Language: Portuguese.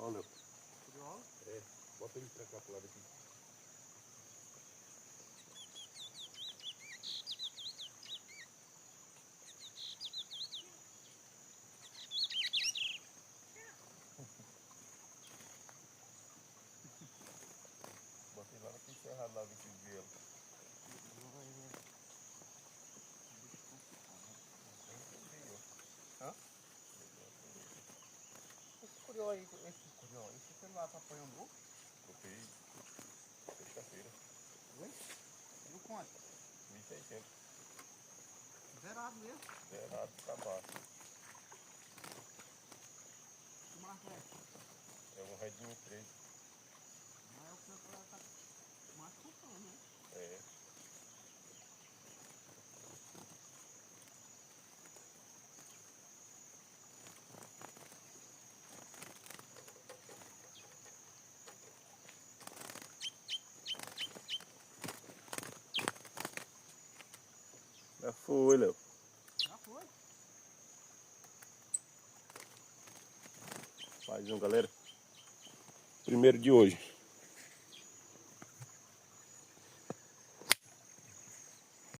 Olha. Curiosa? É, bota ele pra cá pro lado aqui. Bota ele lá naquele cerrado lá, ver se vê ela. Hã? Esse curió aí, esse celular tá apanhando ovo? Troquei sexta-feira. Oi? Viu quanto? 1.600. Zerado mesmo. Zerado pra baixo. Que marca é? É um Redinho 3. Mas é o que ela tá mais comprando, né? É. Já foi, Léo. Já foi. Mais um, galera. Primeiro de hoje.